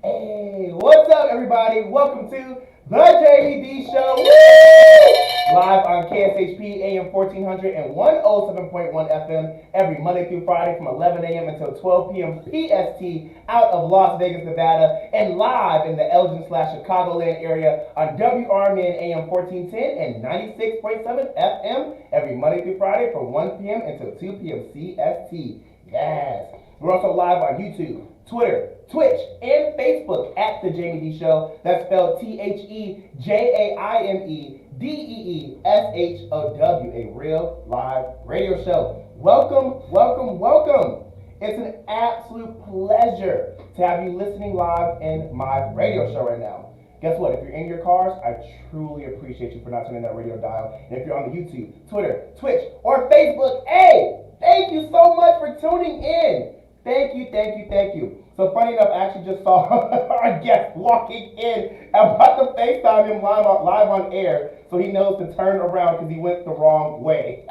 Hey, what's up, everybody? Welcome to the Jaime Dee Show. Woo! Live on KSHP AM 1400 and 107.1 FM every Monday through Friday from 11 a.m. until 12 p.m. PST out of Las Vegas, Nevada, and live in the Elgin/Chicagoland area on WRMN AM 1410 and 96.7 FM every Monday through Friday from 1 p.m. until 2 p.m. CST. Yes. We're also live on YouTube, Twitter, Twitch, and Facebook at The Jaime Dee Show. That's spelled TheJaimeDeeshow, a real live radio show. Welcome, welcome, welcome. It's an absolute pleasure to have you listening live in my radio show right now. Guess what? If you're in your cars, I truly appreciate you for not turning that radio dial. And if you're on the YouTube, Twitter, Twitch, or Facebook, hey, thank you so much for tuning in. Thank you, thank you, thank you. So funny enough, I actually just saw our guest walking in. I'm about to FaceTime him live on air so he knows to turn around because he went the wrong way.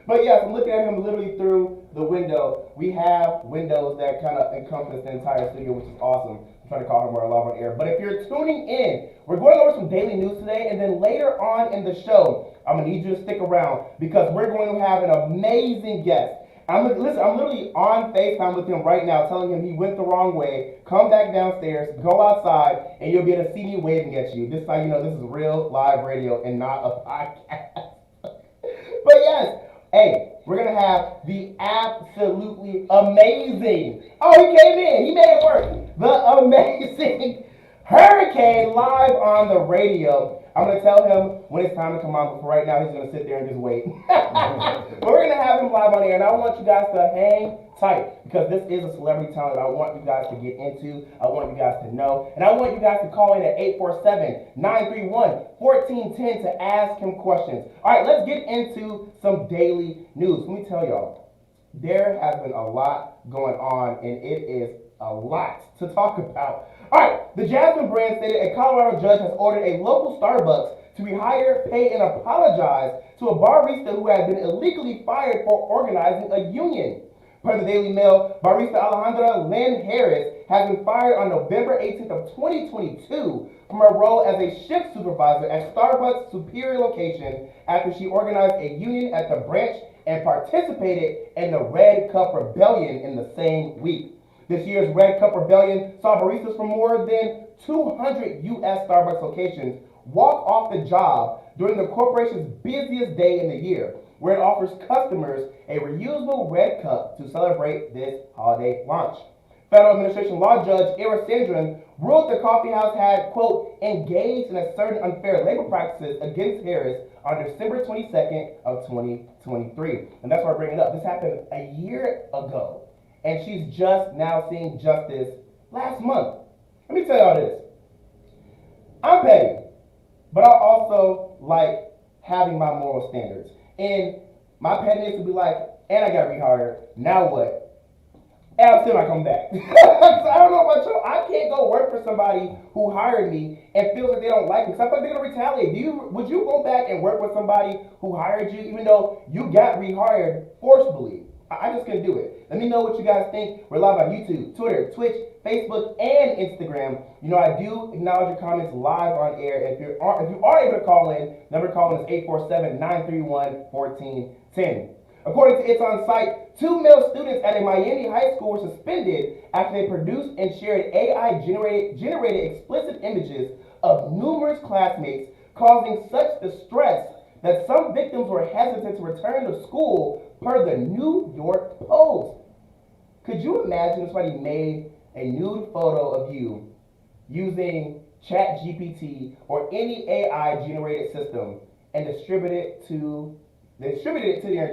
But yes, I'm looking at him literally through the window. We have windows that kind of encompass the entire studio, which is awesome. I'm trying to call him while live on air. But if you're tuning in, we're going over some daily news today, and then later on in the show, I'm going to need you to stick around because we're going to have an amazing guest. I'm literally on FaceTime with him right now, telling him he went the wrong way. Come back downstairs, go outside, and you'll be able to see me waving at you. This is how you know this is real live radio and not a podcast. But yes, hey, we're going to have the absolutely amazing, he came in, he made it work, the amazing Hurricane live on the radio. I'm going to tell him when it's time to come on, but for right now, he's going to sit there and just wait. But we're going to have him live on air, and I want you guys to hang tight because this is a celebrity talent I want you guys to get into. I want you guys to know, and I want you guys to call in at 847-931-1410 to ask him questions. All right, let's get into some daily news. Let me tell y'all, there has been a lot going on, and it is a lot to talk about. All right, the Jasmine brand stated a Colorado judge has ordered a local Starbucks to rehire, pay, and apologize to a barista who had been illegally fired for organizing a union. Per the Daily Mail, barista Alejandra Lynn Harris has been fired on November 18th of 2022 from her role as a shift supervisor at Starbucks' Superior location after she organized a union at the branch and participated in the Red Cup Rebellion in the same week. This year's Red Cup Rebellion saw baristas from more than 200 U.S. Starbucks locations walk off the job during the corporation's busiest day in the year, where it offers customers a reusable red cup to celebrate this holiday launch. Federal Administration Law Judge Ira Sandrin ruled the coffee house had, quote, engaged in certain unfair labor practices against Harris on December 22nd of 2023. And that's why I bring it up. This happened a year ago. And she's just now seeing justice last month. Let me tell y'all this. I'm petty, but I also like having my moral standards. And my pettiness would be like, and I got rehired, now what? And I'm still not coming back. So I don't know about you. I can't go work for somebody who hired me and feels like they don't like me. So I feel like they're going to retaliate. Would you go back and work with somebody who hired you even though you got rehired forcibly? I just couldn't do it. Let me know what you guys think. We're live on YouTube, Twitter, Twitch, Facebook, and Instagram. You know, I do acknowledge your comments live on air. If you are able to call in, number to call in is 847-931-1410. According to It's On Site, 2 male students at a Miami high school were suspended after they produced and shared AI-generated explicit images of numerous classmates, causing such distress that some victims were hesitant to return to school, per the New York Post. Could you imagine if somebody made a nude photo of you using ChatGPT or any AI-generated system and distributed it to the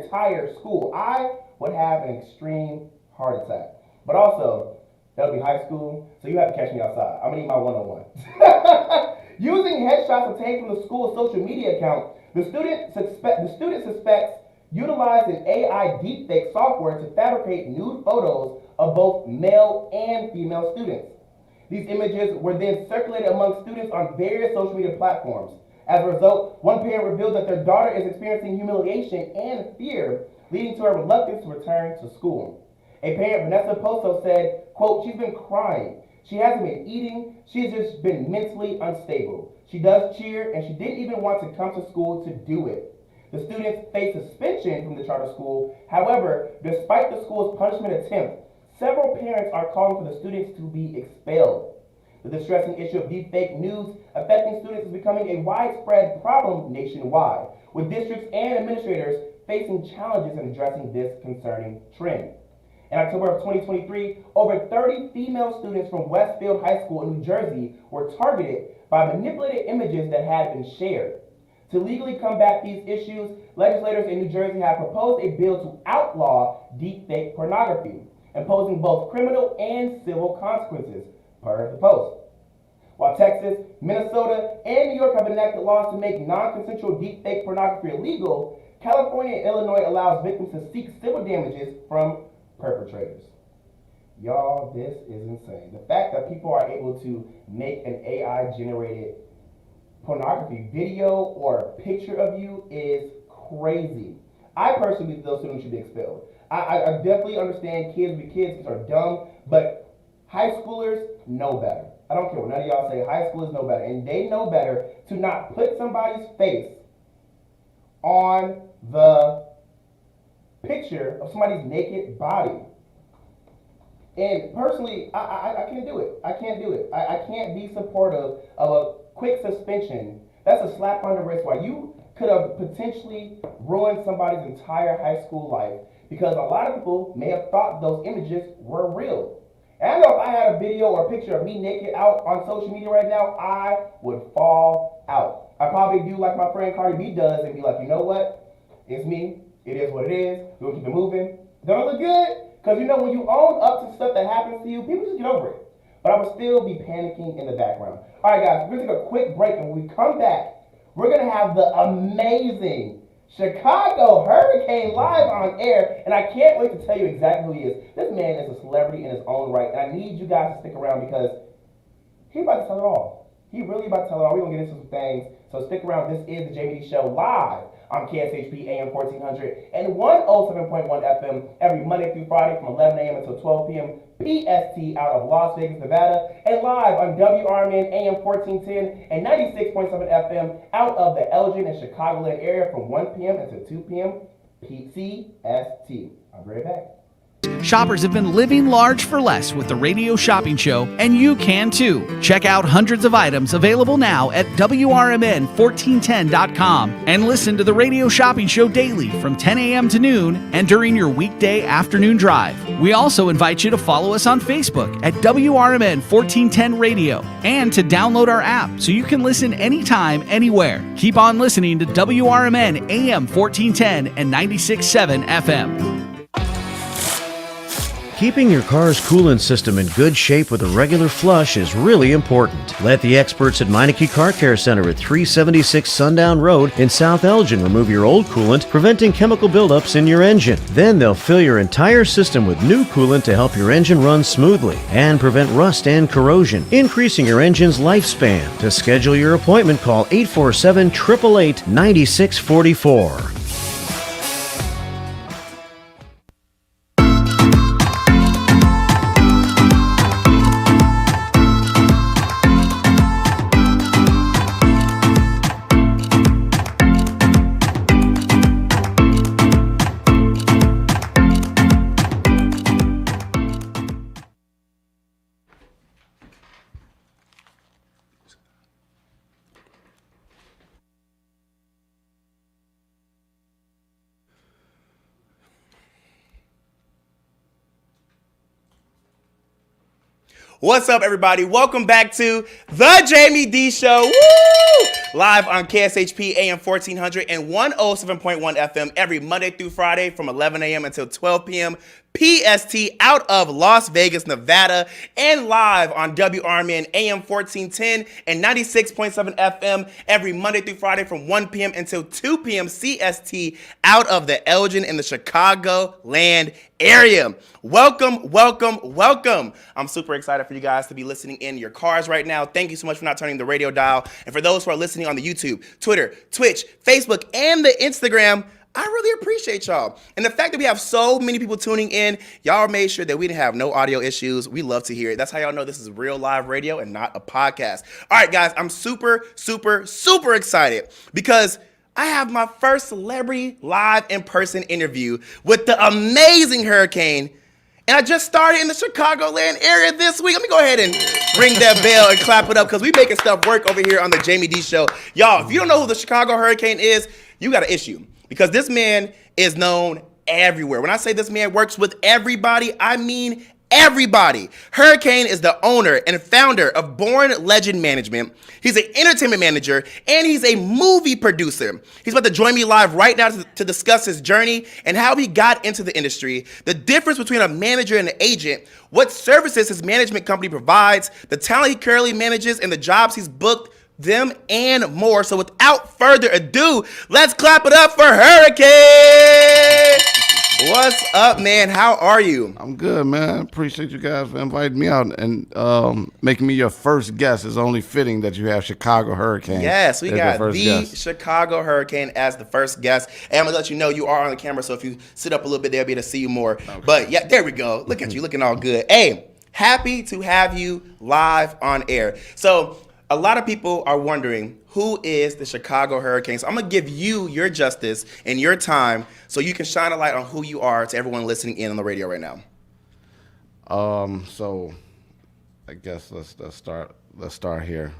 entire school? I would have an extreme heart attack. But also, that'll be high school, so you have to catch me outside. I'm gonna need my one-on-one. Using headshots obtained from the school's social media account, the student suspects utilized an AI deepfake software to fabricate nude photos of both male and female students. These images were then circulated among students on various social media platforms. As a result, one parent revealed that their daughter is experiencing humiliation and fear, leading to her reluctance to return to school. A parent, Vanessa Posto, said, quote, "She's been crying. She hasn't been eating. She's just been mentally unstable. She does cheer, and she didn't even want to come to school to do it. The students face suspension from the charter school. However, despite the school's punishment attempt, several parents are calling for the students to be expelled. The distressing issue of deepfake news affecting students is becoming a widespread problem nationwide, with districts and administrators facing challenges in addressing this concerning trend. In October of 2023, over 30 female students from Westfield High School in New Jersey were targeted by manipulated images that had been shared. To legally combat these issues, legislators in New Jersey have proposed a bill to outlaw deepfake pornography, imposing both criminal and civil consequences, per the Post. While Texas, Minnesota, and New York have enacted laws to make non-consensual deepfake pornography illegal, California and Illinois allows victims to seek civil damages from perpetrators. Y'all, this is insane. The fact that people are able to make an AI-generated pornography video or picture of you is crazy. I personally believe those students should be expelled. I definitely understand kids be kids are dumb, but high schoolers know better. I don't care what none of y'all say. High schoolers know better, and they know better to not put somebody's face on the picture of somebody's naked body. And personally, I can't do it. I can't do it. I can't be supportive of a quick suspension. That's a slap on the wrist. Why you could have potentially ruined somebody's entire high school life, because a lot of people may have thought those images were real. And I know if I had a video or a picture of me naked out on social media right now, I would fall out. I'd probably do like my friend Cardi B does and be like, you know what? It's me. It is what it is. We'll keep it moving. Don't it look good? Because you know, when you own up to stuff that happens to you, people just get over it. But I would still be panicking in the background. All right, guys, we're going to take a quick break, and when we come back, we're going to have the amazing Chicago Hurricane live on air, and I can't wait to tell you exactly who he is. This man is a celebrity in his own right, and I need you guys to stick around because he's about to tell it all. He really about to tell it all. We're going to get into some things, so stick around. This is the Jaime Dee Show live on KSHP AM 1400 and 107.1 FM every Monday through Friday from 11 a.m. until 12 p.m. PST out of Las Vegas, Nevada, and live on WRMN AM 1410 and 96.7 FM out of the Elgin and Chicagoland area from 1 p.m. until 2 p.m. PCST. I'll be right back. Shoppers have been living large for less with the Radio Shopping Show, and you can too. Check out hundreds of items available now at WRMN1410.com and listen to the Radio Shopping Show daily from 10 a.m. to noon and during your weekday afternoon drive. We also invite you to follow us on Facebook at WRMN1410 Radio and to download our app so you can listen anytime, anywhere. Keep on listening to WRMN AM 1410 and 96.7 FM. Keeping your car's coolant system in good shape with a regular flush is really important. Let the experts at Meineke Car Care Center at 376 Sundown Road in South Elgin remove your old coolant, preventing chemical buildups in your engine. Then they'll fill your entire system with new coolant to help your engine run smoothly and prevent rust and corrosion, increasing your engine's lifespan. To schedule your appointment, call 847-888-9644. What's up, everybody? Welcome back to the Jaime Dee Show. Woo! Live on KSHP AM 1400 and 107.1 FM every Monday through Friday from 11 a.m. until 12 p.m. PST out of Las Vegas, Nevada, and live on WRMN AM 1410 and 96.7 FM every Monday through Friday from 1 p.m. until 2 p.m. CST out of the Elgin and the Chicagoland area. Welcome, welcome, welcome. I'm super excited for you guys to be listening in your cars right now. Thank you so much for not turning the radio dial. And for those who are listening on the YouTube, Twitter, Twitch, Facebook, and the Instagram, I really appreciate y'all. And the fact that we have so many people tuning in, y'all made sure that we didn't have no audio issues. We love to hear it. That's how y'all know this is real live radio and not a podcast. All right, guys, I'm super, super, super excited because I have my first celebrity live in-person interview with the amazing Hurricane. And I just started in the Chicagoland area this week. Let me go ahead and ring that bell and clap it up because we making stuff work over here on the Jaime Dee Show. Y'all, if you don't know who the Chicago Hurricane is, you got an issue. Because this man is known everywhere. When I say this man works with everybody, I mean everybody. Hurricane is the owner and founder of Bornlegendmgmt. He's an entertainment manager and he's a movie producer. He's about to join me live right now to discuss his journey and how he got into the industry, the difference between a manager and an agent, what services his management company provides, the talent he currently manages, and the jobs he's booked, them and more. So without further ado, let's clap it up for Hurricane. What's up, man? How are you? I'm good, man. Appreciate you guys for inviting me out and making me your first guest. It's only fitting that you have Chicago Hurricane. Yes, we got the guest. Chicago Hurricane as the first guest. And I'm going to let you know you are on the camera, so if you sit up a little bit, they'll be able to see you more. Okay. But yeah, there we go. Look at you looking all good. Hey, happy to have you live on air. So a lot of people are wondering, who is the Chicago Hurricane? So I'm going to give you your justice and your time so you can shine a light on who you are to everyone listening in on the radio right now. So I guess let's start here.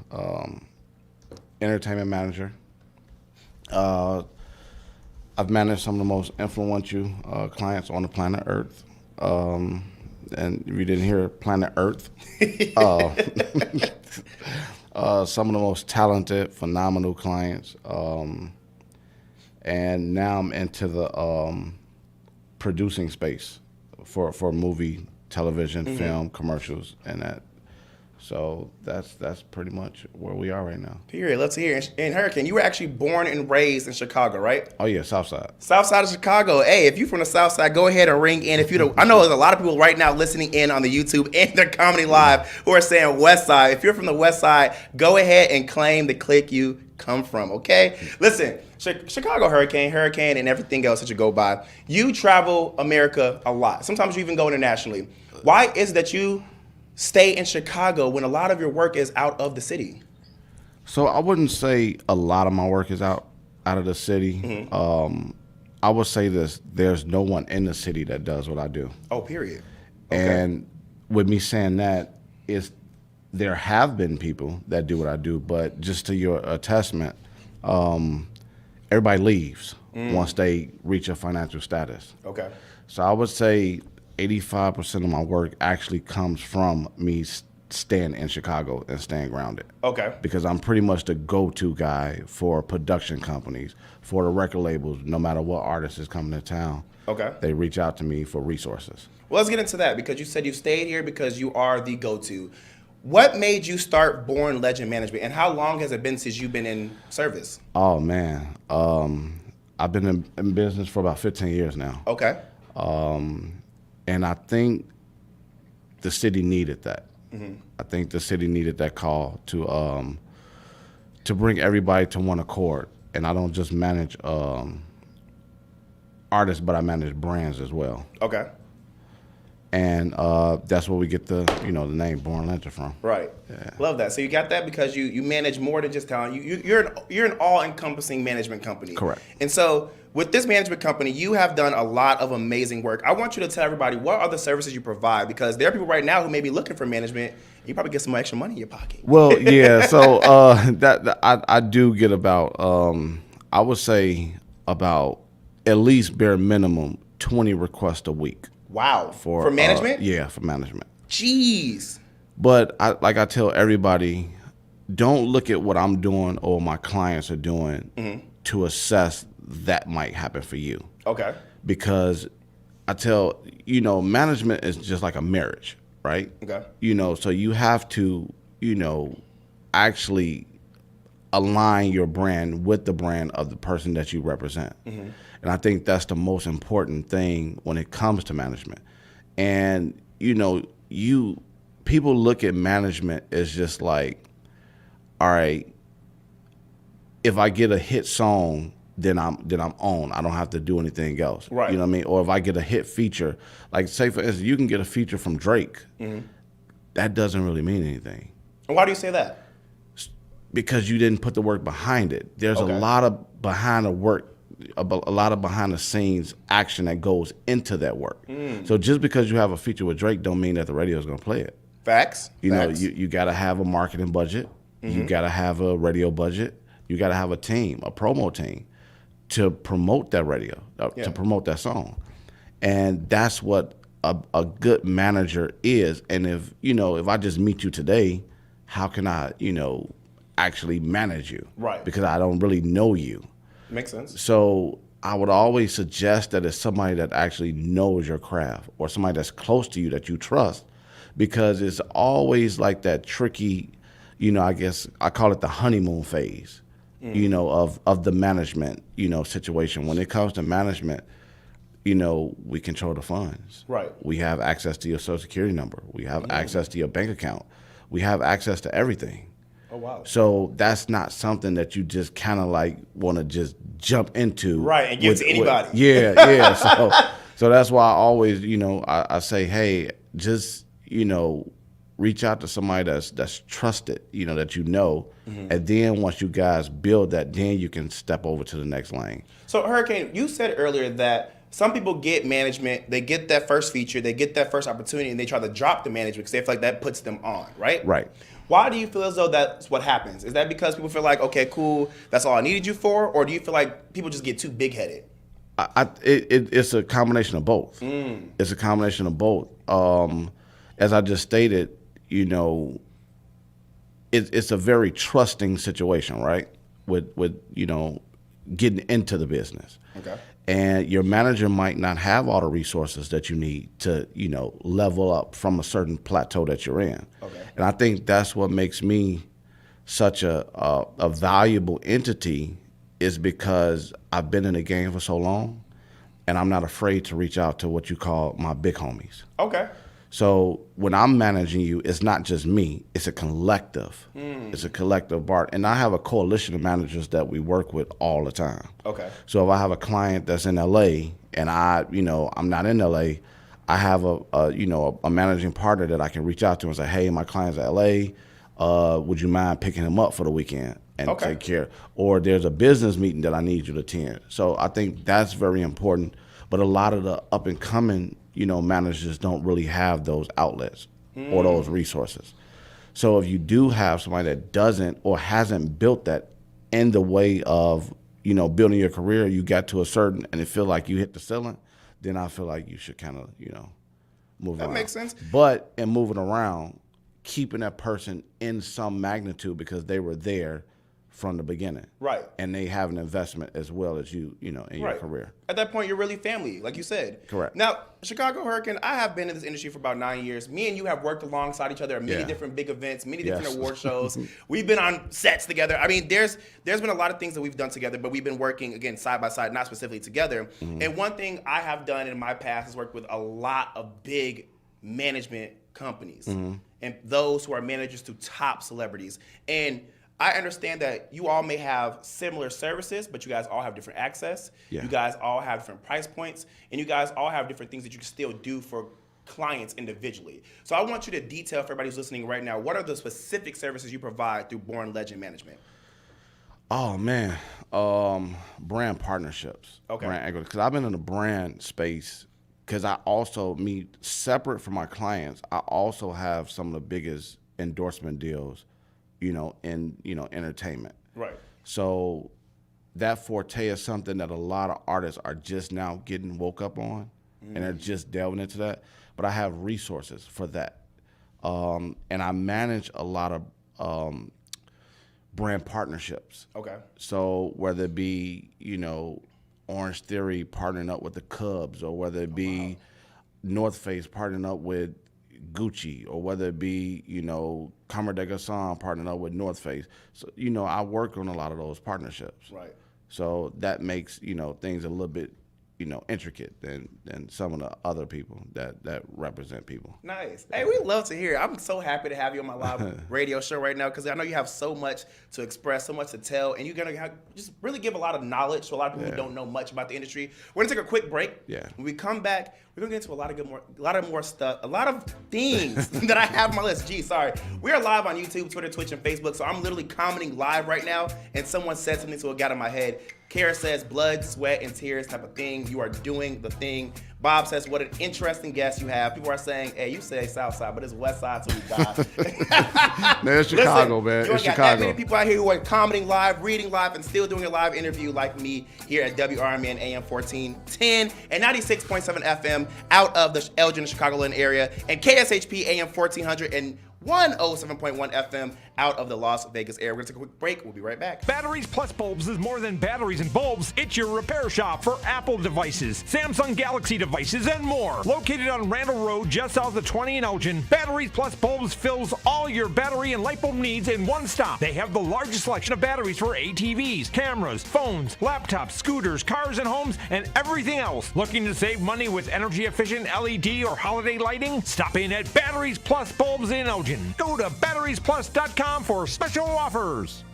Entertainment manager. I've managed some of the most influential clients on the planet Earth. And if you didn't hear planet Earth, some of the most talented, phenomenal clients. And now I'm into the producing space for movie, television, film, commercials, and that. So that's pretty much where we are right now. Period. Let's hear it. And Hurricane, you were actually born and raised in Chicago, right? Oh yeah, South Side. South Side of Chicago. Hey, if you're from the South Side, go ahead and ring in. If you don't, I know there's a lot of people right now listening in on the YouTube and the Comedy Live who are saying West Side. If you're from the West Side, go ahead and claim the clique you come from. Okay. Listen, Chicago Hurricane, and everything else that you go by. You travel America a lot. Sometimes you even go internationally. Why is it that you stay in Chicago when a lot of your work is out of the city? So I wouldn't say a lot of my work is out of the city. I would say this: there's no one in the city that does what I do. Oh, period. Okay. And with me saying that, there have been people that do what I do, but just to your testament, everybody leaves once they reach a financial status. Okay. So I would say 85% of my work actually comes from me staying in Chicago and staying grounded. Okay. Because I'm pretty much the go-to guy for production companies, for the record labels, no matter what artist is coming to town. Okay. They reach out to me for resources. Well, let's get into that because you said you stayed here because you are the go-to. What made you start Bornlegendmgmt, and how long has it been since you've been in service? Oh, man. I've been in business for about 15 years now. Okay. And I think the city needed that. I think the city needed that call to bring everybody to one accord. And I don't just manage artists, but I manage brands as well. Okay. And that's where we get the name Bornlegend from. Right. Yeah. Love that. So you got that because you manage more than just talent. You're an all-encompassing management company. Correct. And so with this management company, you have done a lot of amazing work. I want you to tell everybody what are the services you provide, because there are people right now who may be looking for management. You probably get some extra money in your pocket. Well, yeah. So I do get about I would say about at least bare minimum 20 requests a week. Wow. For management? Yeah, for management. Jeez. But I tell everybody, don't look at what I'm doing or my clients are doing to assess that might happen for you. Okay. Because I tell, management is just like a marriage, right? Okay. So you have to, actually align your brand with the brand of the person that you represent. And I think that's the most important thing when it comes to management. And, people look at management as just like, all right, if I get a hit song, then I'm on. I don't have to do anything else. Right. You know what I mean? Or if I get a hit feature, like say for instance, you can get a feature from Drake. That doesn't really mean anything. And why do you say that? Because you didn't put the work behind it. There's a lot of behind the work, a lot of behind the scenes action that goes into that work. So just because you have a feature with Drake don't mean that the radio is going to play it. Facts. You know, you got to have a marketing budget. You got to have a radio budget. You got to have a team, a promo team, to promote that radio, to promote that song. And that's what a good manager is. And if I just meet you today, how can I, actually manage you? Right. Because I don't really know you. Makes sense. So I would always suggest that it's somebody that actually knows your craft or somebody that's close to you that you trust, because it's always like that tricky, I guess I call it the honeymoon phase, of the management, situation. When it comes to management, we control the funds. Right. We have access to your social security number. We have access to your bank account. We have access to everything. Oh, wow. So that's not something that you just kind of like want to just jump into. Right, and give to anybody. Yeah. So that's why I always, I say, hey, just, reach out to somebody that's trusted, that and then once you guys build that, then you can step over to the next lane. So Hurricane, you said earlier that some people get management, they get that first feature, they get that first opportunity, and they try to drop the management because they feel like that puts them on, right? Right. Why do you feel as though that's what happens? Is that because people feel like, okay, cool, that's all I needed you for? Or do you feel like people just get too big-headed? It's a combination of both. It's a combination of both. As I just stated, it's a very trusting situation, right? With getting into the business. Okay. And your manager might not have all the resources that you need to, level up from a certain plateau that you're in. Okay. And I think that's what makes me such a valuable entity, is because I've been in the game for so long, and I'm not afraid to reach out to what you call my big homies. Okay. So when I'm managing you, it's not just me, it's a collective. It's a collective part. And I have a coalition of managers that we work with all the time. Okay. So if I have a client that's in LA and I'm not in LA, I have a managing partner that I can reach out to and say, hey, my client's in LA, would you mind picking him up for the weekend and take care? Or there's a business meeting that I need you to attend. So I think that's very important. But a lot of the up and coming managers don't really have those outlets or those resources. So if you do have somebody that doesn't or hasn't built that in the way of, building your career, you got to a certain, and it feel like you hit the ceiling, then I feel like you should kind of, move around. That makes sense. But in moving around, keeping that person in some magnitude because they were there from the beginning. Right. And they have an investment as well as in your career. At that point, you're really family, like you said. Correct. Now, Chicago Hurricane, I have been in this industry for about 9 years. Me and you have worked alongside each other at many different big events, many different award shows. We've been on sets together. I mean, there's been a lot of things that we've done together, but we've been working, again, side by side, not specifically together. And one thing I have done in my past is work with a lot of big management companies and those who are managers to top celebrities. And I understand that you all may have similar services, but you guys all have different access. Yeah. You guys all have different price points, and you guys all have different things that you can still do for clients individually. So I want you to detail for everybody who's listening right now, what are the specific services you provide through Born Legend Management? Oh, man. Brand partnerships. Okay. Brand equity. Because I've been in the brand space, because I also meet, separate from my clients, I also have some of the biggest endorsement deals in entertainment. Right. So that forte is something that a lot of artists are just now getting woke up on, and they're just delving into that. But I have resources for that, and I manage a lot of brand partnerships. Okay. So whether it be Orange Theory partnering up with the Cubs, or whether it be North Face partnering up with Gucci, or whether it be, Comme des Garçons partnering up with North Face. So, I work on a lot of those partnerships. Right. So that makes, things a little bit, intricate than some of the other people that represent people. Nice. Hey, we love to hear it. I'm so happy to have you on my live radio show right now because I know you have so much to express, so much to tell, and you're going to just really give a lot of knowledge to a lot of people who don't know much about the industry. We're going to take a quick break. Yeah. When we come back, we're going to get into a lot of more stuff, a lot of things that I have on my list. Gee, sorry. We are live on YouTube, Twitter, Twitch, and Facebook, so I'm literally commenting live right now, and someone said something so it got in my head. Kara says, blood, sweat, and tears type of thing. You are doing the thing. Bob says, what an interesting guest you have. People are saying, hey, you say South Side, but it's West Side till we die. No, it's Chicago, man. You It's got Chicago. that many people out here who are commenting live, reading live, and still doing a live interview like me here at WRMN AM 1410 and 96.7 FM out of the Elgin, Chicagoland area, and KSHP AM 1400 and 107.1 FM out of the Las Vegas area. We're going to take a quick break. We'll be right back. Batteries Plus Bulbs is more than batteries and bulbs. It's your repair shop for Apple devices, Samsung Galaxy devices, and more. Located on Randall Road, just south of 20 in Elgin, Batteries Plus Bulbs fills all your battery and light bulb needs in one stop. They have the largest selection of batteries for ATVs, cameras, phones, laptops, scooters, cars and homes, and everything else. Looking to save money with energy-efficient LED or holiday lighting? Stop in at Batteries Plus Bulbs in Elgin. Go to batteriesplus.com for special offers.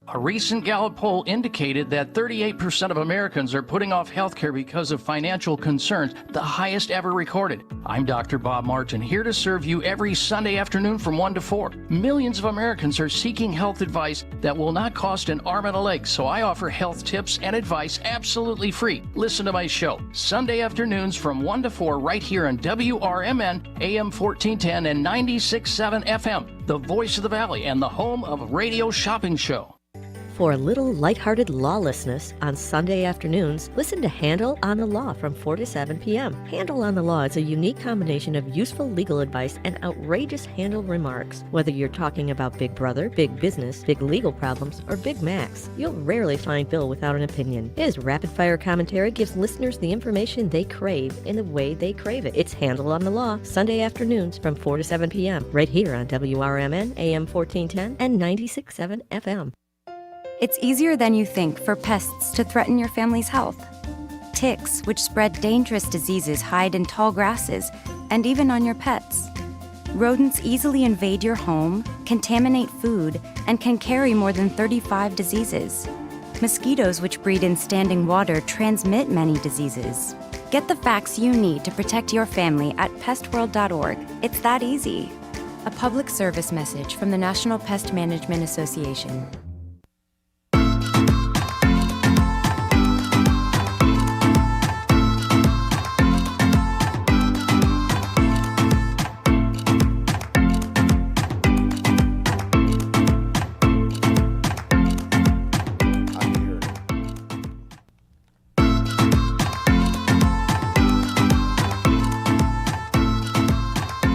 A recent Gallup poll indicated that 38% of Americans are putting off health care because of financial concerns, the highest ever recorded. I'm Dr. Bob Martin, here to serve you every Sunday afternoon from 1 to 4. Millions of Americans are seeking health advice that will not cost an arm and a leg, so I offer health tips and advice absolutely free. Listen to my show, Sunday afternoons from 1 to 4 right here on WRMN AM 1410 and 96.7 FM, the voice of the Valley and the home of Radio Shopping Show. For a little lighthearted lawlessness on Sunday afternoons, listen to Handle on the Law from 4 to 7 p.m. Handle on the Law is a unique combination of useful legal advice and outrageous Handle remarks. Whether you're talking about Big Brother, big business, big legal problems, or Big Macs, you'll rarely find Bill without an opinion. His rapid-fire commentary gives listeners the information they crave in the way they crave it. It's Handle on the Law, Sunday afternoons from 4 to 7 p.m. right here on WRMN AM 1410 and 96.7 FM. It's easier than you think for pests to threaten your family's health. Ticks, which spread dangerous diseases, hide in tall grasses and even on your pets. Rodents easily invade your home, contaminate food, and can carry more than 35 diseases. Mosquitoes, which breed in standing water, transmit many diseases. Get the facts you need to protect your family at pestworld.org. It's that easy. A public service message from the National Pest Management Association.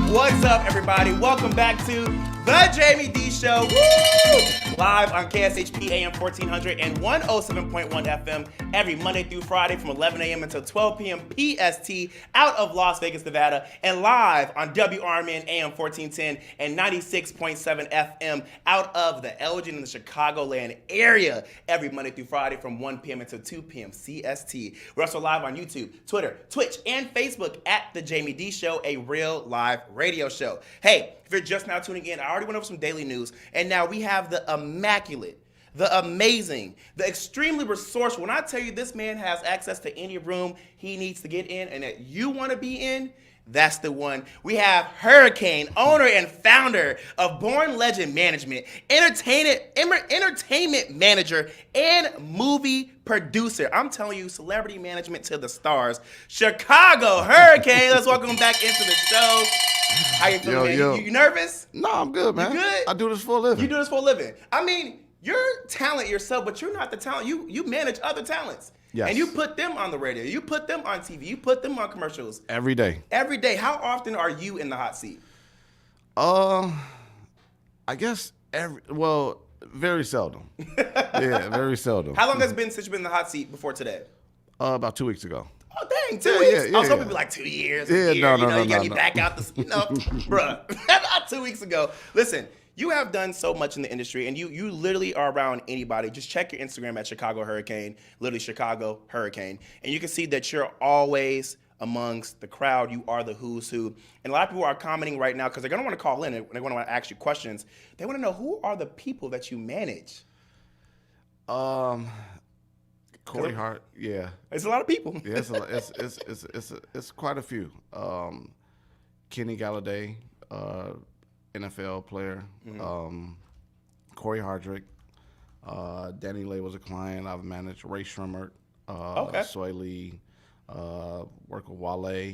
What's up, everybody? Welcome back to the Jaime Dee Show. Woo! Live on KSHP AM 1400 and 107.1 FM every Monday through Friday from 11 a.m. until 12 p.m. PST out of Las Vegas, Nevada, and live on WRMN AM 1410 and 96.7 FM out of the Elgin and the Chicagoland area every Monday through Friday from 1 p.m. until 2 p.m. CST. We're also live on YouTube, Twitter, Twitch, and Facebook at The Jaime Dee Show, a real live radio show. Hey, if you're just now tuning in, I already went over some daily news, and now we have the immaculate, the amazing, the extremely resourceful. When I tell you this man has access to any room he needs to get in and that you want to be in, that's the one. We have Hurricane, owner and founder of Bornlegendmgmt, entertainment manager, and movie producer. I'm telling you, celebrity management to the stars. Chicago Hurricane, let's welcome him back into the show. How you feeling, man? You nervous? No, I'm good, man. You good? I do this for a living. You do this for a living. I mean, you're talent yourself, but you're not the talent. You manage other talents. Yes. And you put them on the radio. You put them on TV. You put them on commercials. Every day. Every day. How often are you in the hot seat? I guess very seldom. Yeah, very seldom. How long has it been since you've been in the hot seat before today? About 2 weeks ago. Oh, dang, 2 weeks? Yeah, I was hoping it'd be like 2 years. Yeah, a year. no, You got me back out the, bruh. About 2 weeks ago. Listen, You have done so much in the industry, and you literally are around anybody. Just check your Instagram at Chicago Hurricane, literally Chicago Hurricane, and you can see that you're always amongst the crowd. You are the who's who. And a lot of people are commenting right now because they're going to want to call in and they're going to want to ask you questions. They want to know, who are the people that you manage? Corey Hart, yeah. It's a lot of people. Yeah, it's quite a few. Kenny Galladay, NFL player. Corey Hardrick. Danny Lay was a client I've managed. Ray Schrimmert. Soy Lee. Work with Wale.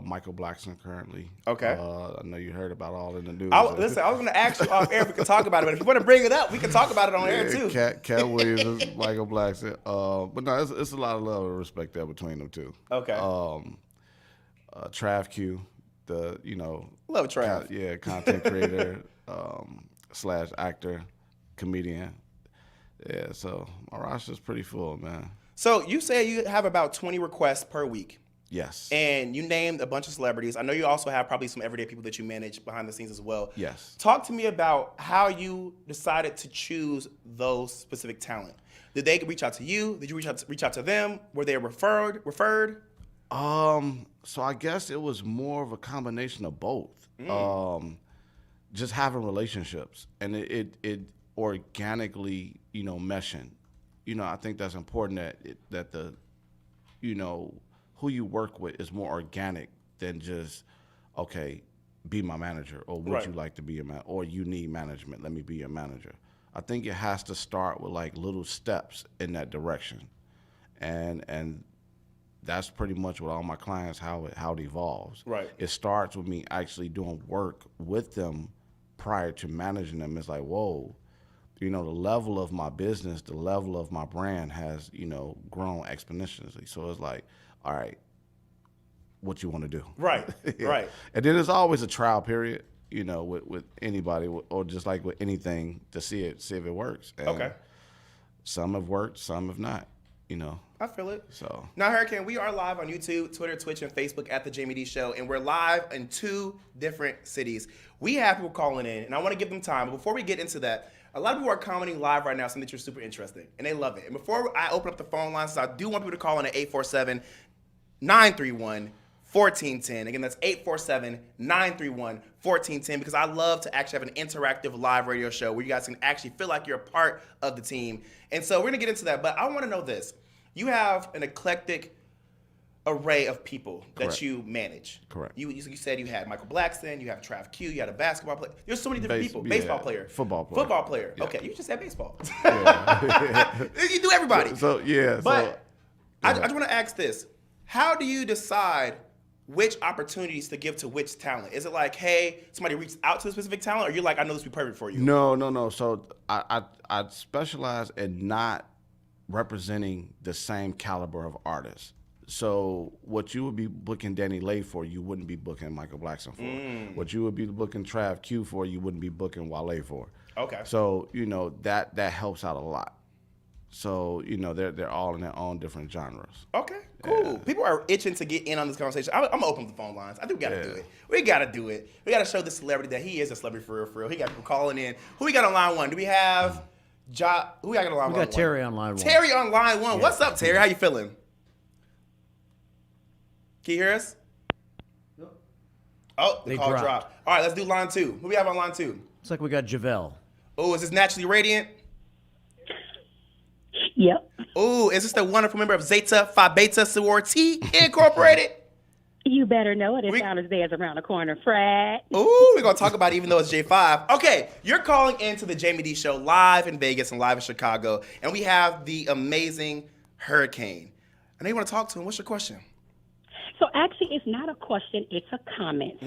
Michael Blackson currently. Okay. I know you heard about all in the news. Listen, I was going to ask you off air if we could talk about it, but if you want to bring it up, we can talk about it on air too. Cat Williams, Michael Blackson. But no, it's a lot of love and respect there between them two. Okay. Trav Q, love Trav. content creator / actor, comedian. Yeah, so my roster's pretty full, man. So you say you have about 20 requests per week. Yes. And you named a bunch of celebrities. I know you also have probably some everyday people that you manage behind the scenes as well. Yes. Talk to me about how you decided to choose those specific talent. Did they reach out to you? Did you reach out to them? Were they referred? So I guess it was more of a combination of both. Just having relationships and it organically, meshing. I think that's important that the who you work with is more organic than just, okay, be my manager, or would you like to be a manager, or you need management, let me be your manager. I think it has to start with like little steps in that direction. And that's pretty much with all my clients, how it evolves. Right. It starts with me actually doing work with them prior to managing them. It's like, whoa, the level of my business, the level of my brand has, grown exponentially. So it's like, all right, what you want to do? Right, right. And then there's always a trial period, with anybody, or just like with anything, to see if it works. And okay. Some have worked, some have not, I feel it. So now, Hurricane, we are live on YouTube, Twitter, Twitch, and Facebook at The Jaime Dee Show, and we're live in 2 different cities. We have people calling in, and I want to give them time. But before we get into that, a lot of people are commenting live right now, something that you're super interesting, and they love it. And before I open up the phone lines, I do want people to call in at 847-931-1410. Again, that's 847-931-1410, because I love to actually have an interactive live radio show where you guys can actually feel like you're a part of the team. And so we're going to get into that, but I want to know this. You have an eclectic array of people that you manage. Correct. You said you had Michael Blackson, you have Trav Q, you had a basketball player. There's so many different people. Baseball player. Football player. Football player. Yeah. Okay, you just said baseball. Yeah. You do everybody. But I just want to ask this. How do you decide which opportunities to give to which talent? Is it like, hey, somebody reached out to a specific talent, or you're like, I know this would be perfect for you? No. So I specialize in not representing the same caliber of artists. So what you would be booking Danny Lay for, you wouldn't be booking Michael Blackson for. What you would be booking Trav Q for, you wouldn't be booking Wale for. Okay. So, that helps out a lot. So, they're all in their own different genres. Okay, cool. Yeah. People are itching to get in on this conversation. I'm going to open the phone lines. I think we got to do it. We got to do it. We got to show this celebrity that he is a celebrity for real. He got people calling in. Who we got on line 1? Do we have who we got on line 1? We got Terry on line 1. Terry on line 1. Yeah. What's up, Terry? How you feeling? Can you hear us? No. Oh, the call dropped. All right, let's do line 2. Who we have on line 2? Looks like we got Javelle. Oh, is this Naturally Radiant? Yep. Oh, is this the wonderful member of Zeta Phi Beta Sorority Incorporated? You better know it. It's downstairs around the corner, Fred. Ooh, we're going to talk about it even though it's J5. Okay, you're calling into the Jaime Dee Show live in Vegas and live in Chicago, and we have the amazing Hurricane. I know you want to talk to him. What's your question? So actually, it's not a question. It's a comment.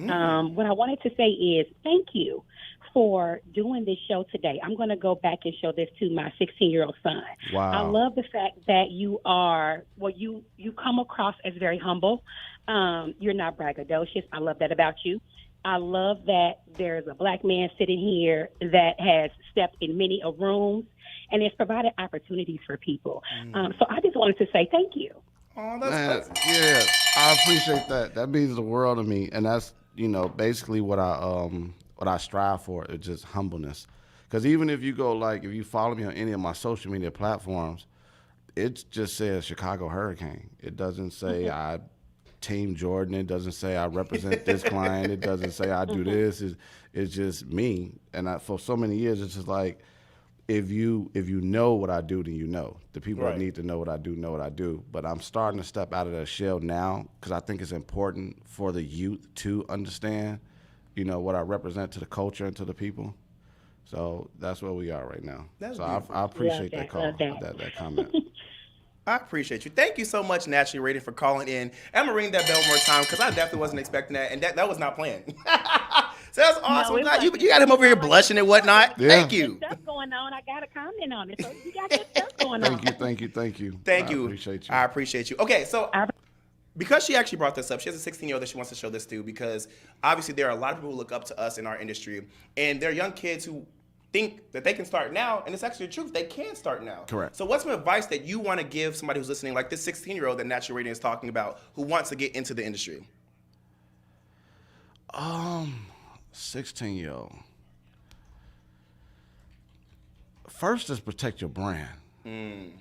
What I wanted to say is thank you for doing this show today. I'm going to go back and show this to my 16-year-old son. Wow. I love the fact that you are, you come across as very humble. You're not braggadocious. I love that about you. I love that there's a black man sitting here that has stepped in many rooms and has provided opportunities for people. So I just wanted to say thank you. Oh, that's I appreciate that. That means the world to me, and that's basically what I what I strive for is just humbleness. Because even if you go, like, if you follow me on any of my social media platforms, it just says Chicago Hurricane. It doesn't say I Team Jordan. It doesn't say I represent this client. It doesn't say I do this. It's just me. And for so many years, it's just like, if you know what I do, then you know. The people that need to know what I do know what I do. But I'm starting to step out of that shell now because I think it's important for the youth to understand, what I represent to the culture and to the people. So that's where we are right now. So I appreciate that call, that comment. I appreciate you. Thank you so much, Naturally Rated, for calling in. I'm going to ring that bell one more time because I definitely wasn't expecting that, and that was not planned. So that's awesome. No, you got him over here blushing and whatnot. Yeah. Thank you. Stuff going on. I got a comment on it. So you got good stuff going on. Thank you. Thank you. I appreciate you. I appreciate you. Okay, so because she actually brought this up, she has a 16-year-old that she wants to show this to because obviously there are a lot of people who look up to us in our industry, and there are young kids who think that they can start now, and it's actually the truth. They can start now. Correct. So what's some advice that you want to give somebody who's listening, like this 16-year-old that Natural Rating is talking about, who wants to get into the industry? 16-year-old. First is protect your brand. We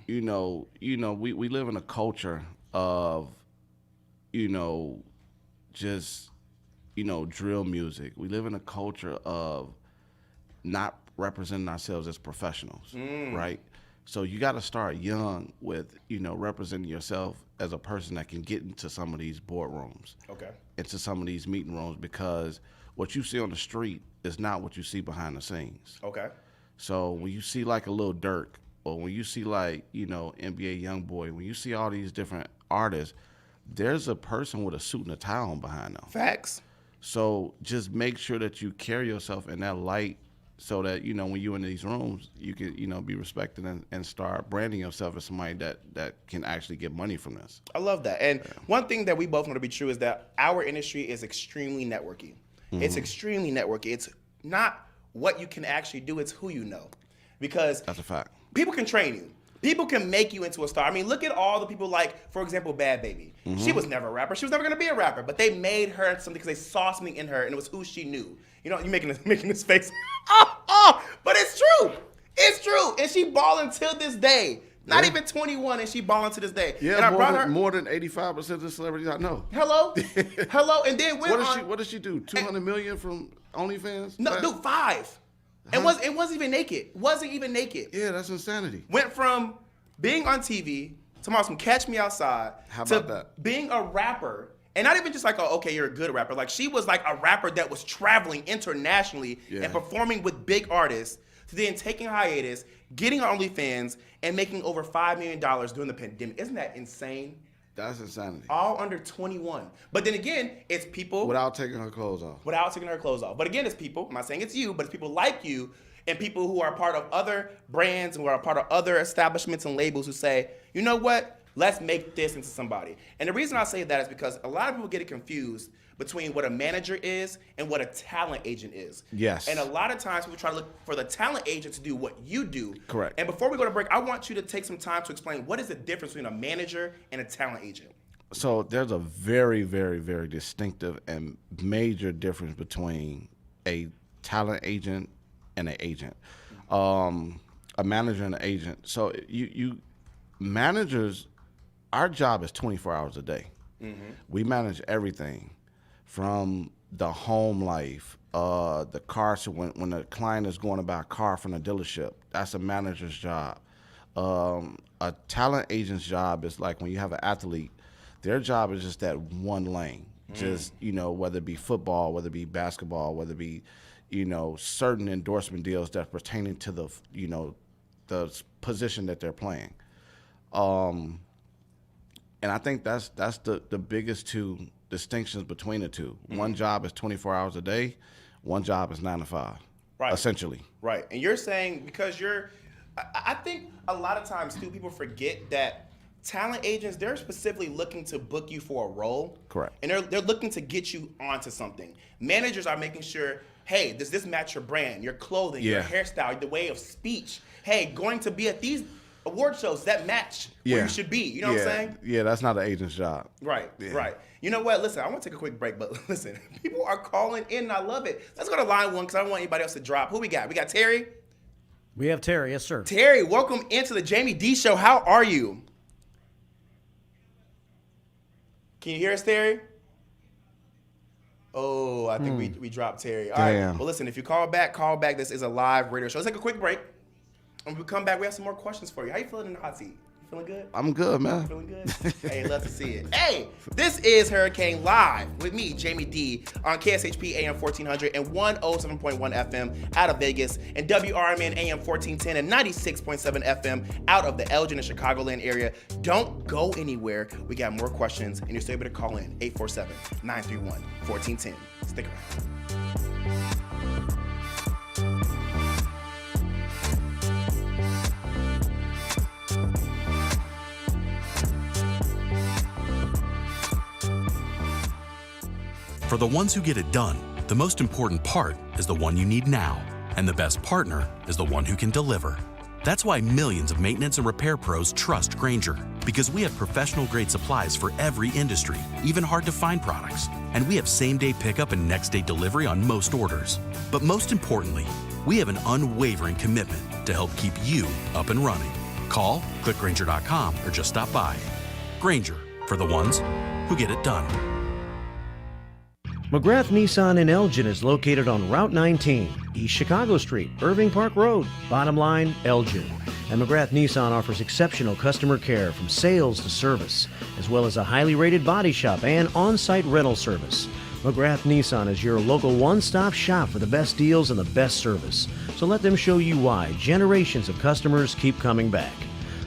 live in a culture of, just, drill music. We live in a culture of not representing ourselves as professionals, right? So you got to start young with, representing yourself as a person that can get into some of these boardrooms, into some of these meeting rooms, because what you see on the street is not what you see behind the scenes. Okay. So when you see like a Lil Durk, or when you see like, NBA Youngboy, when you see all these different artists, there's a person with a suit and a tie on behind them. Facts. So just make sure that you carry yourself in that light, so that, when you're in these rooms, you can, be respected and start branding yourself as somebody that can actually get money from this. I love that. And one thing that we both know to be true is that our industry is extremely networky. It's extremely networky. It's not what you can actually do, it's who you know. Because that's a fact. People can train you. People can make you into a star. I mean, look at all the people like, for example, Bad Baby. She was never a rapper. She was never going to be a rapper. But they made her something because they saw something in her, and it was who she knew. You're making this face. But it's true. It's true. And she balling till this day. Not even 21, and she balling to this day. Yeah, and I brought her more than 85% of the celebrities I know. Hello? And then what did she do? 200 million from OnlyFans? No, dude, 5. It wasn't even naked. Wasn't even naked. Yeah, that's insanity. Went from being on TV to some Catch Me Outside to being a rapper. And not even just like, okay, you're a good rapper. Like, she was like a rapper that was traveling internationally and performing with big artists, to then taking hiatus, getting on OnlyFans, and making over $5 million during the pandemic. Isn't that insane? That's insanity. All under 21. But then again, it's people. Without taking her clothes off. But again, it's people. I'm not saying it's you, but it's people like you and people who are part of other brands and who are part of other establishments and labels who say, you know what? Let's make this into somebody. And the reason I say that is because a lot of people get it confused between what a manager is and what a talent agent is. Yes. And a lot of times people try to look for the talent agent to do what you do. Correct. And before we go to break, I want you to take some time to explain what is the difference between a manager and a talent agent. So there's a very, very, very distinctive and major difference between a talent agent and an agent. A manager and an agent. So you managers, our job is 24 hours a day. We manage everything from the home life, the car. So when the client is going to buy a car from the dealership, that's a manager's job. A talent agent's job is like when you have an athlete, their job is just that one lane. Just, whether it be football, whether it be basketball, whether it be, certain endorsement deals that pertaining to the, the position that they're playing. And I think that's the biggest two distinctions between the two. One job is 24 hours a day. One job is 9 to 5, essentially. Right. And you're saying because I think a lot of times too, people forget that talent agents, they're specifically looking to book you for a role. Correct. And they're looking to get you onto something. Managers are making sure, hey, does this match your brand, your clothing, your hairstyle, the way of speech? Hey, going to be at these award shows that match where you should be. You know what I'm saying? Yeah, that's not an agent's job. Right, right. You know what? Listen, I want to take a quick break, but listen, people are calling in, and I love it. Let's go to line one because I don't want anybody else to drop. Who we got? We got Terry? We have Terry, yes, sir. Terry, welcome into the Jaime Dee Show. How are you? Can you hear us, Terry? Oh, I think we dropped Terry. All right. Well, listen, if you call back. This is a live radio show. Let's take a quick break. And when we come back, we have some more questions for you. How you feeling in the hot seat? You feeling good? I'm good, man. Feeling good? Hey, love to see it. Hey, this is Hurricane Live with me, Jaime Dee, on KSHP AM 1400 and 107.1 FM out of Vegas, and WRMN AM 1410 and 96.7 FM out of the Elgin and Chicagoland area. Don't go anywhere. We got more questions, and you're still able to call in 847-931-1410. Stick around. For the ones who get it done, the most important part is the one you need now, and the best partner is the one who can deliver. That's why millions of maintenance and repair pros trust Grainger, because we have professional-grade supplies for every industry, even hard-to-find products, and we have same-day pickup and next-day delivery on most orders. But most importantly, we have an unwavering commitment to help keep you up and running. Call, click Grainger.com, or just stop by. Grainger, for the ones who get it done. McGrath Nissan in Elgin is located on Route 19, East Chicago Street, Irving Park Road. Bottom line, Elgin. And McGrath Nissan offers exceptional customer care from sales to service, as well as a highly rated body shop and on-site rental service. McGrath Nissan is your local one-stop shop for the best deals and the best service. So let them show you why generations of customers keep coming back.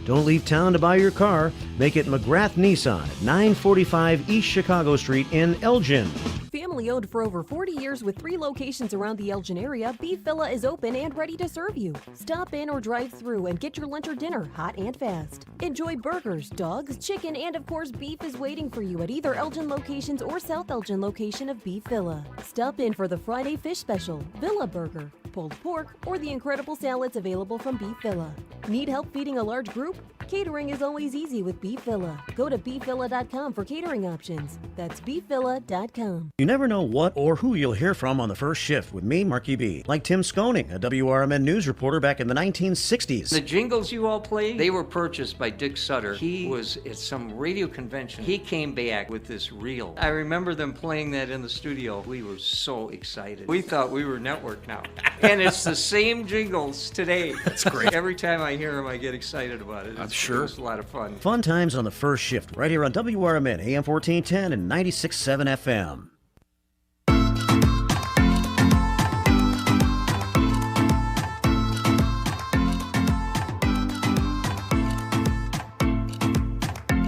Don't leave town to buy your car. Make it McGrath Nissan at 945 East Chicago Street in Elgin. Family owned for over 40 years with 3 locations around the Elgin area, Beef Villa is open and ready to serve you. Stop in or drive through and get your lunch or dinner hot and fast. Enjoy burgers, dogs, chicken, and of course beef is waiting for you at either Elgin locations or South Elgin location of Beef Villa. Stop in for the Friday fish special, Villa Burger, pulled pork, or the incredible salads available from Beef Villa. Need help feeding a large group? Catering is always easy with Beef Villa. Go to beefvilla.com for catering options. That's beefvilla.com. You never know what or who you'll hear from on the first shift with me, Marky B. Like Tim Skoning, a WRMN news reporter back in the 1960s. The jingles you all play, they were purchased by Dick Sutter. He was at some radio convention. He came back with this reel. I remember them playing that in the studio. We were so excited. We thought we were network now. And it's the same jingles today. That's great. Every time I hear them, I get excited about it. I'm sure. It's a lot of fun. Fun times on the first shift, right here on WRMN, AM 1410 and 96.7 FM.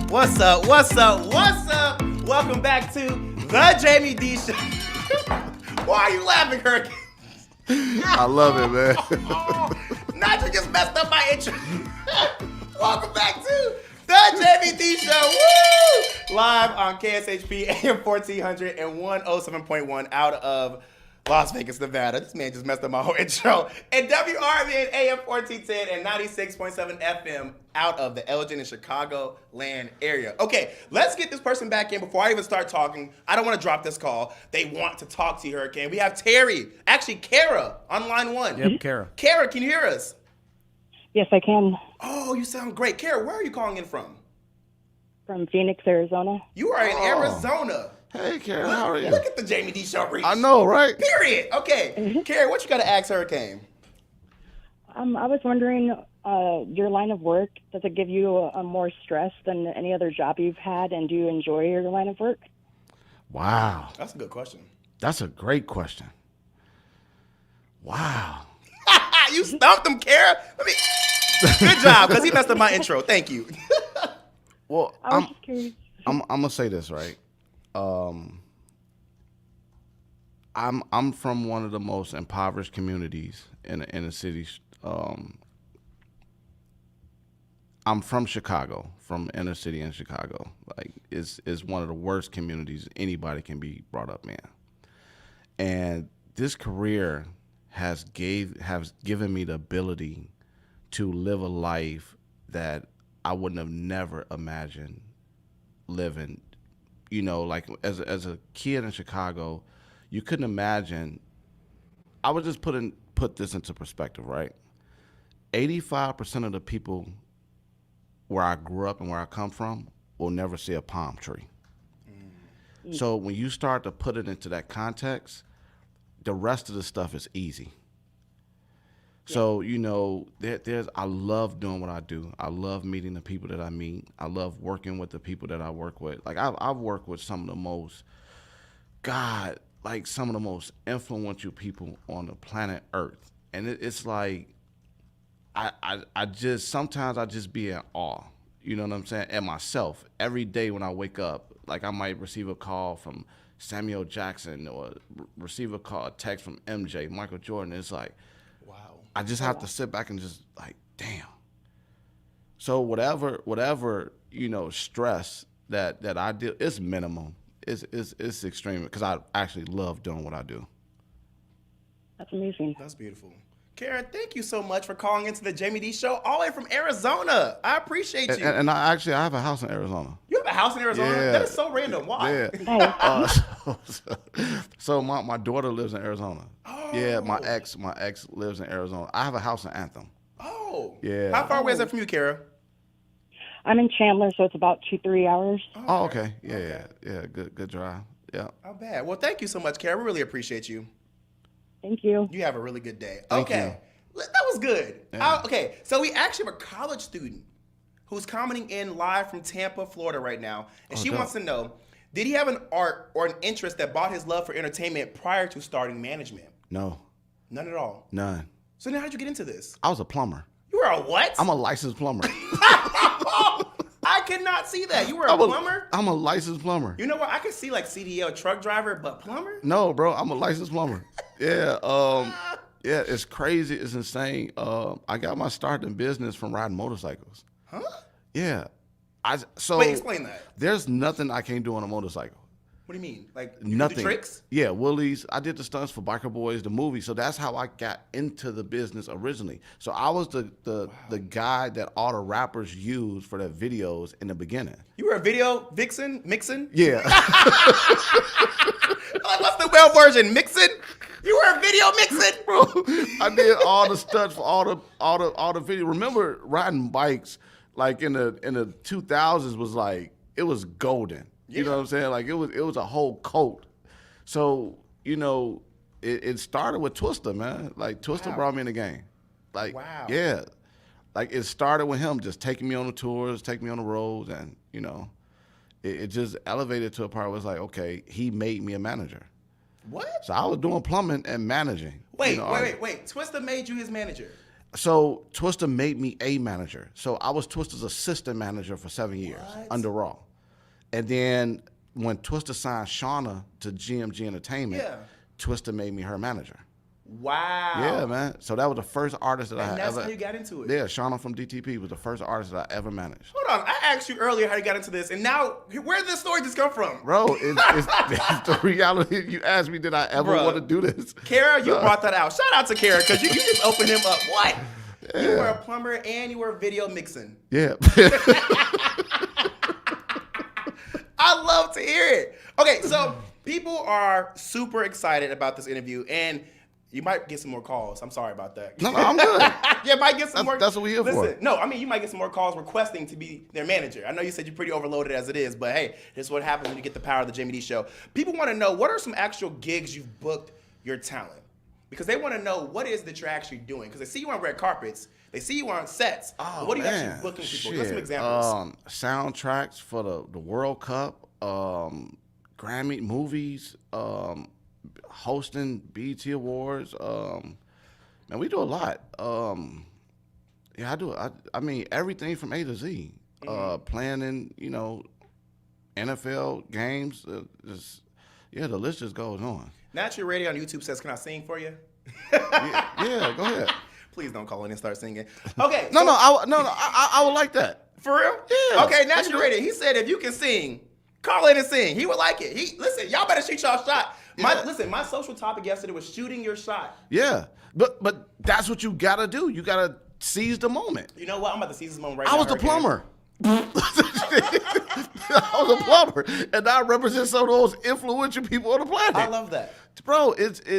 What's up? What's up? What's up? Welcome back to the Jaime Dee Show. Why are you laughing, Hurricane? I love it, man. Nigel just messed up my intro. Welcome back to the Jaime Dee Show. Woo! Live on KSHP AM 1400 and 107.1 out of Las Vegas, Nevada. This man just messed up my whole intro. And WRMN AM 1410 and 96.7 FM out of the Elgin and Chicago land area. Okay, let's get this person back in before I even start talking. I don't want to drop this call. They want to talk to you, Hurricane. We have Terry, actually Kara, on line 1. Yep, Kara. Kara, can you hear us? Yes, I can. Oh, you sound great. Kara, where are you calling in from? From Phoenix, Arizona. You are in Arizona. Hey, Kara, how are you? Look at the Jaime Dee Show reach. I know, right? Period. Okay. Kara, what you got to ask Hurricane? I was wondering, your line of work, does it give you more stress than any other job you've had, and do you enjoy your line of work? Wow. That's a good question. That's a great question. Wow. You stumped him, Kara. Good job, because he messed up my intro. Thank you. Well, I was just curious. I'm gonna say this, right? I'm from one of the most impoverished communities in the city. I'm from Chicago, from inner city in Chicago. Like, is one of the worst communities anybody can be brought up in. And this career has given me the ability to live a life that I wouldn't have never imagined living. You know, like as a kid in Chicago, you couldn't imagine. I would just put this into perspective, right? 85% of the people where I grew up and where I come from will never see a palm tree. So when you start to put it into that context, the rest of the stuff is easy. So, you know, I love doing what I do. I love meeting the people that I meet. I love working with the people that I work with. Like, I've worked with some of the most, some of the most influential people on the planet Earth. And it's like, sometimes I just be in awe. You know what I'm saying? And myself, every day when I wake up, like I might receive a call from Samuel Jackson or receive a text from MJ, Michael Jordan. It's like, wow. I just have to sit back and just like, damn. So whatever, you know, stress that I deal, it's minimum. It's extreme because I actually love doing what I do. That's amazing. That's beautiful. Kara, thank you so much for calling into the Jaime Dee Show all the way from Arizona. I appreciate you. And I have a house in Arizona. You have a house in Arizona? Yeah. That is so random. Why? Yeah. So my daughter lives in Arizona. Oh. Yeah, my ex lives in Arizona. I have a house in Anthem. Oh. Yeah. How far away is that from you, Kara? I'm in Chandler, so it's about 2-3 hours. Oh, okay. Yeah. Good drive. Yeah. Not bad. Well, thank you so much, Kara. We really appreciate you. Thank you. You have a really good day. Thank okay. That was good. Yeah. Okay. So we actually have a college student who's commenting in live from Tampa, Florida right now. And she wants to know, did he have an art or an interest that brought his love for entertainment prior to starting management? No. None at all? None. So then how did you get into this? I was a plumber. You were a what? I'm a licensed plumber. I could not see that. You were a plumber? I'm a licensed plumber. You know what? I could see like CDL truck driver, but plumber? No, bro, I'm a licensed plumber. Yeah, yeah, it's crazy. It's insane. I got my start in business from riding motorcycles. Huh? Yeah. Wait, explain that. There's nothing I can't do on a motorcycle. What do you mean? Like, you Nothing. do tricks? Yeah, Woolies. I did the stunts for Biker Boys, the movie. So that's how I got into the business originally. So I was the guy that all the rappers used for their videos in the beginning. You were a video vixen? Mixin? Yeah. Like, what's the well version? Mixin? You were a video mixin? Bro, I did all the stunts for all the video. Remember riding bikes like in the 2000s was like, it was golden. You know what I'm saying? Like it was a whole cult. So, you know, it started with Twista, man. Like Twista brought me in the game. Like, yeah. Like it started with him just taking me on the tours, taking me on the roads, and, you know, it just elevated to a part where it's like, okay, he made me a manager. What? So I was doing plumbing and managing. Wait. You know, Wait. Twista made you his manager? So Twista made me a manager. So I was Twista's assistant manager for 7 years under Raw. And then when Twista signed Shauna to GMG Entertainment, Twista made me her manager. Wow. Yeah, man. So that was the first artist that I ever. And that's how you got into it? Yeah, Shauna from DTP was the first artist that I ever managed. Hold on. I asked you earlier how you got into this, and now, where did this story just come from? Bro, it's the reality. You asked me, did I ever want to do this? Kara, you brought that out. Shout out to Kara, because you just opened him up. What? Yeah. You were a plumber and you were video mixing. Yeah. I love to hear it. Okay, so people are super excited about this interview, and you might get some more calls. I'm sorry about that. No, I'm good. Yeah, might get some more. That's what we're here for. No, I mean, you might get some more calls requesting to be their manager. I know you said you're pretty overloaded as it is, but hey, this is what happens when you get the power of the Jaime Dee Show. People want to know, what are some actual gigs you've booked your talent? Because they want to know what is that you're actually doing. Because they see you on red carpets, they see you on sets. Oh, what are you man. actually booking people? Shit. Give some examples. Soundtracks for the World Cup, Grammy movies, hosting BET Awards. Man, we do a lot. Yeah, I do. I mean, everything from A to Z. Planning, you know, NFL games. The list just goes on. Natural Radio on YouTube says, "Can I sing for you?" yeah, go ahead. Please don't call in and start singing. Okay. I would like that. For real? Yeah. Okay, Natural Radio. He said if you can sing, call in and sing. He would like it. Listen, y'all better shoot y'all shot. My social topic yesterday was shooting your shot. Yeah, but that's what you gotta do. You gotta seized the moment. You know what? I'm about to seize this moment right I now. was the plumber. I was a plumber, and I represent some of those influential people on the planet. I love that. Bro,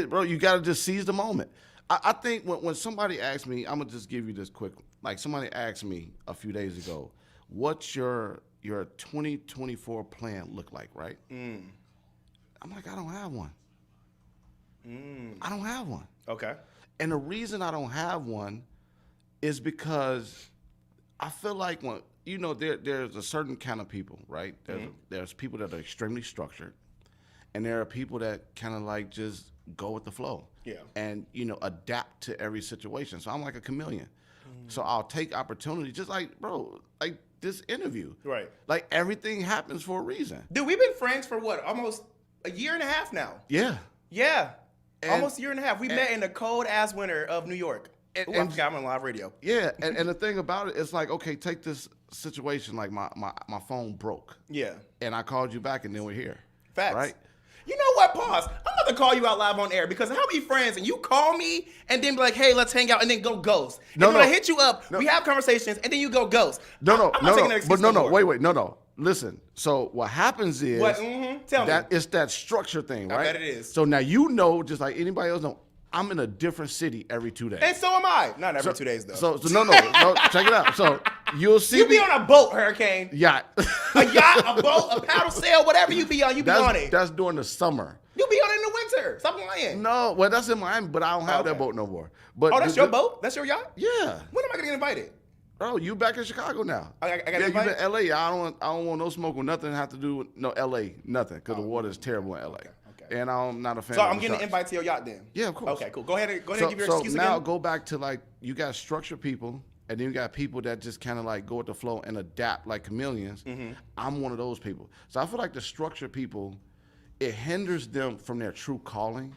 bro, you got to just seize the moment. I think when somebody asks me, I'm going to just give you this quick, like somebody asked me a few days ago, what's your 2024 plan look like, right? I'm like, I don't have one. I don't have one. Okay. And the reason I don't have one is because I feel like there's a certain kind of people, right? There's people that are extremely structured, and there are people that kind of like just go with the flow. Yeah. And adapt to every situation. So I'm like a chameleon. So I'll take opportunity, just like, bro, like this interview. Right. Like everything happens for a reason. Dude, we've been friends for what? Almost a year and a half now. Yeah. Yeah. And, almost a year and a half. We met in the cold ass winter of New York. I forgot I'm on live radio. Yeah, and the thing about it, it's like, okay, take this situation, like my phone broke. Yeah. And I called you back, and then we're here. Facts. Right? You know what? Pause. I'm about to call you out live on air because how many friends and you call me and then be like, hey, let's hang out and then go ghost. No, when I hit you up, we have conversations and then you go ghost. No. Wait. No. Listen. So what happens is What? Tell me. It's that structure thing, right? I bet it is. So now just like anybody else know, I'm in a different city every 2 days. And so am I. Not every 2 days though. So no, check it out. So you'll see you be on a boat, Hurricane. Yacht. A yacht, a boat, a paddle sail, whatever you be on, you be on it. That's during the summer. You be on it in the winter. Stop lying. No, well that's in Miami, but I don't have that boat no more. But that's your boat? That's your yacht? Yeah. When am I gonna get invited? Oh, you back in Chicago now. I got you invited? been in LA. I don't want no smoke with nothing to have to do with LA, nothing, because the water is terrible in LA. Okay. And I'm not a fan. So of I'm getting an invite to your yacht then. Yeah, of course. Okay, cool. Go ahead and give your excuse again. So now again. go back to like you got structured people, and then you got people that just kind of like go with the flow and adapt like chameleons. I'm one of those people. So I feel like the structured people, it hinders them from their true calling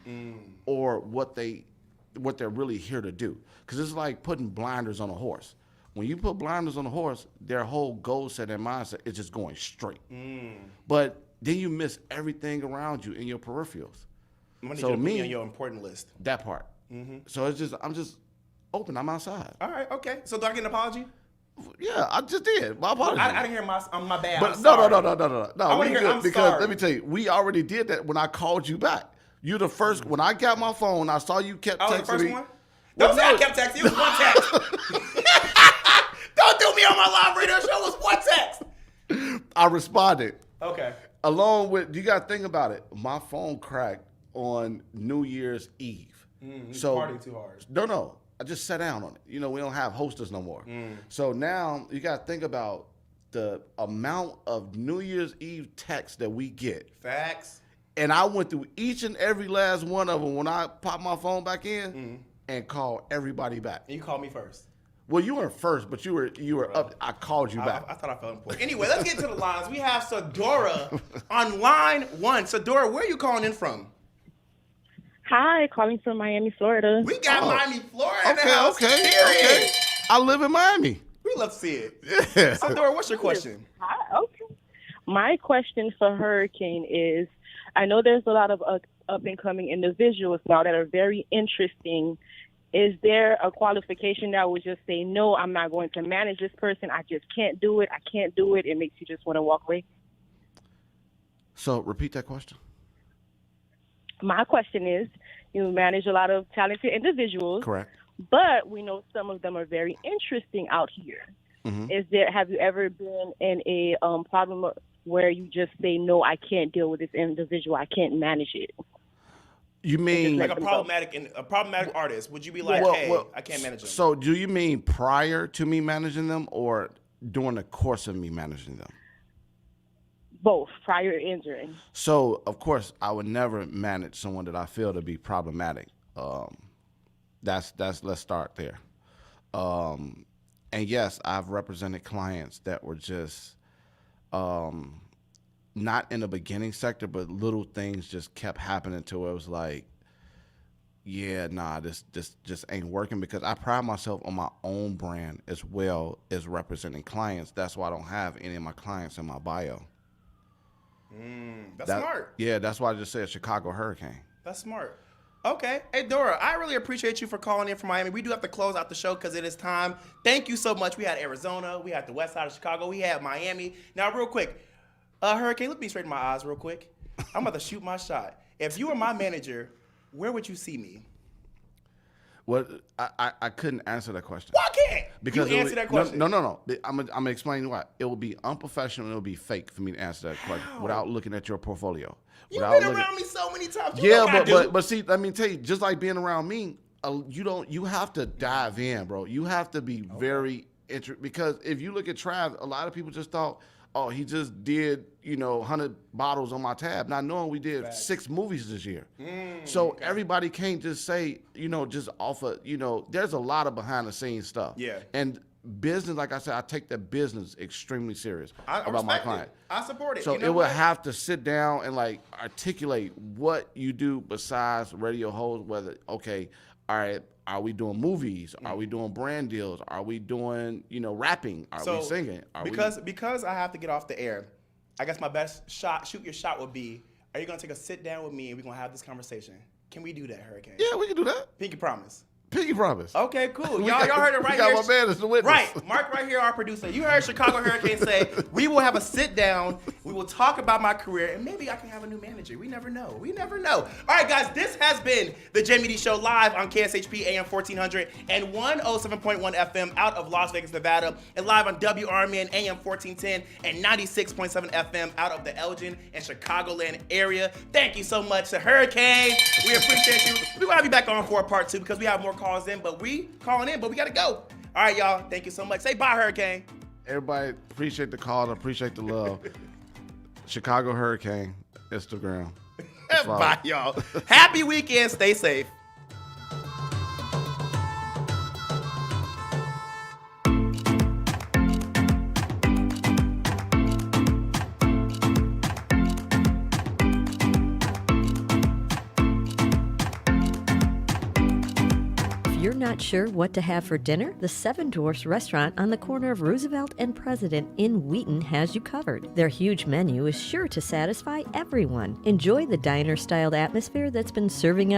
or what they're really here to do. Because it's like putting blinders on a horse. When you put blinders on a horse, their whole goal set and mindset is just going straight. But then you miss everything around you in your peripherals. I'm gonna need you to put me on your important list. That part. So I'm just open. I'm outside. All right, okay. So do I get an apology? Yeah, I just did. My apology. I didn't hear my bad. But I'm no. I want to hear I'm because sorry. let me tell you, we already did that when I called you back. You the first. When I got my phone, I saw you kept texting me. I was the first one? Don't say I kept texting. It was one text. Don't do me on my live radio show. It was one text. I responded. Okay. Along with, you got to think about it. My phone cracked on New Year's Eve. So partying too hard. No. I just sat down on it. We don't have hostess no more. So now you got to think about the amount of New Year's Eve texts that we get. Facts. And I went through each and every last one of them when I popped my phone back in and called everybody back. And you called me first. Well, you weren't first, but you were up. I called you back. I thought I felt important. Anyway, let's get to the lines. We have Sadora on line 1. Sadora, where are you calling in from? Hi, calling from Miami, Florida. We got Miami, Florida. Okay. I live in Miami. We love to see it. Yeah. Sadora, what's your question? Hi, okay. My question for Hurricane is, I know there's a lot of up-and-coming individuals now that are very interesting. Is there a qualification that would just say, no, I'm not going to manage this person. I just can't do it. I can't do it. It makes you just want to walk away. So repeat that question. My question is, you manage a lot of talented individuals. Correct. But we know some of them are very interesting out here. Have you ever been in a problem where you just say, no, I can't deal with this individual. I can't manage it? You mean like a problematic artist? Would you be like, I can't manage them? So do you mean prior to me managing them or during the course of me managing them? Both, prior and during. So of course I would never manage someone that I feel to be problematic. Let's start there. And yes, I've represented clients that were just not in the beginning sector, but little things just kept happening to where it was like, yeah, nah, this just ain't working, because I pride myself on my own brand as well as representing clients. That's why I don't have any of my clients in my bio. That's smart. Yeah, that's why I just said Chicago Hurricane. That's smart. Okay. Hey, Dora, I really appreciate you for calling in from Miami. We do have to close out the show because it is time. Thank you so much. We had Arizona. We had the west side of Chicago. We had Miami. Now, real quick, Hurricane, look me straight in my eyes real quick. I'm about to shoot my shot. If you were my manager, where would you see me? Well, I couldn't answer that question. Why can't because you answer that question? No. I'm gonna explain why. It would be unprofessional and it would be fake for me to answer that question without looking at your portfolio. You've been around me so many times. But see, let me tell you, just like being around me, you have to dive in, bro. You have to be very interested, because if you look at Trav, a lot of people just thought, oh, he just did 100 bottles on my tab, not knowing we did 6 movies this year. So everybody can't just say, just off of, there's a lot of behind the scenes stuff. Yeah. And business, like I said, I take that business extremely serious about my client. I support it. So it would have to sit down and like articulate what you do besides radio host, whether, okay, all right, are we doing movies? Are we doing brand deals? Are we doing, rapping? Are we singing? Because I have to get off the air, I guess my best shoot your shot would be, are you going to take a sit down with me and we're going to have this conversation? Can we do that, Hurricane? Yeah, we can do that. Pinky promise. Pinky promise. Okay, cool. Y'all heard it right here. We got my man as the witness. Right. Mark right here, our producer. You heard Chicago Hurricane say, we will have a sit down. We will talk about my career, and maybe I can have a new manager. We never know. We never know. All right, guys, this has been the Jaime Dee Show live on KSHP AM 1400 and 107.1 FM out of Las Vegas, Nevada, and live on WRMN AM 1410 and 96.7 FM out of the Elgin and Chicagoland area. Thank you so much to Hurricane. We appreciate you. We're going to have you back on for a part 2 because we have more calls in, but we calling in, but we got to go. All right, y'all. Thank you so much. Say bye, Hurricane. Everybody, appreciate the call. Appreciate the love. Chicago Hurricane, Instagram. Bye, y'all. Happy weekend. Stay safe. Not sure what to have for dinner? The Seven Dwarfs restaurant on the corner of Roosevelt and President in Wheaton has you covered. Their huge menu is sure to satisfy everyone. Enjoy the diner-styled atmosphere that's been serving up